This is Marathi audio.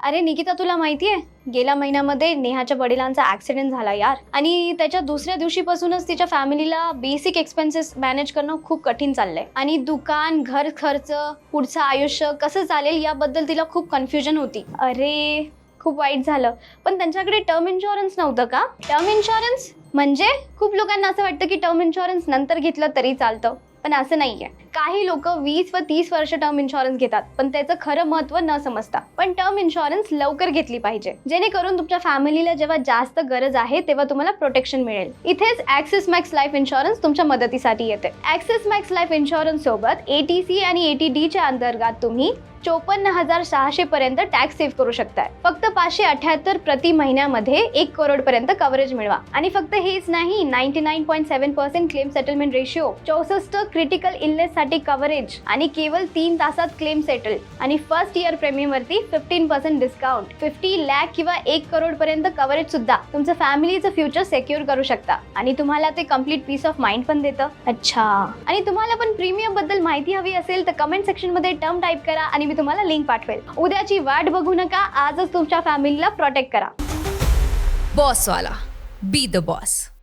अरे निकिता, तुला माहितीये गेल्या महिन्यामध्ये नेहाच्या वडिलांचा ऍक्सिडेंट झाला यार. आणि त्याच्या दुसऱ्या दिवशीपासूनच तिच्या फॅमिलीला बेसिक एक्सपेन्सेस मॅनेज करणं खूप कठीण चाललंय. आणि दुकान, घर खर्च, पुढचं आयुष्य कसं चालेल याबद्दल तिला खूप कन्फ्युजन होती. अरे खूप वाईट झालं. पण त्यांच्याकडे टर्म इन्शुरन्स नव्हतं का? टर्म इन्शुरन्स म्हणजे खूप लोकांना असं वाटतं की टर्म इन्शुरन्स नंतर घेतलं तरी चालतं, पण असं नाहीये. काही लोक 20 व 30 वर्ष टर्म इन्शुरन्स घेतात पण त्याचं खरं महत्त्व न समजता. पण टर्म इन्शुरन्स लवकर घेतली पाहिजे, जेणेकरून तुमच्या फॅमिलीला जेव्हा जास्त गरज आहे तेव्हा तुम्हाला प्रोटेक्शन मिळेल. इथेच ॲक्सिस मॅक्स लाईफ इन्शुरन्स तुमच्या मदतीसाठी येते. ॲक्सिस मॅक्स लाईफ इन्शुरन्स सोबत ATC आणि ATD च्या अंतर्गत तुम्ही 54,600 पर्यंत टॅक्स सेव्ह करू शकताय. फक्त 578 प्रति महिन्यामध्ये 1 करोड पर्यंत कव्हरेज मिळवा. आणि फक्त हेच नाही, 99.7% claim settlement ratio, 64 critical illness साठी कव्हरेज आणि केवळ 3 तासात क्लेम सेटल. आणि फर्स्ट इयर प्रीमियम वरती 15% डिस्काउंट. 50 लाख किंवा 1 करोड पर्यंत कव्हरेज सुद्धा तुमचं फॅमिलीचं फ्युचर सिक्युअर करू शकता. आणि तुम्हाला ते कम्प्लीट पीस ऑफ माइंड पण देतं. अच्छा, आणि तुम्हाला पण प्रीमियम बद्दल माहिती हवी असेल तर कमेंट सेक्शन मध्ये टर्म टाईप करा आणि मी तुम्हाला लिंक पाठवेल. उद्याची वाट बघू नका, आजच तुमच्या फॅमिलीला प्रोटेक्ट करा. बॉसवाला, बी द बॉस.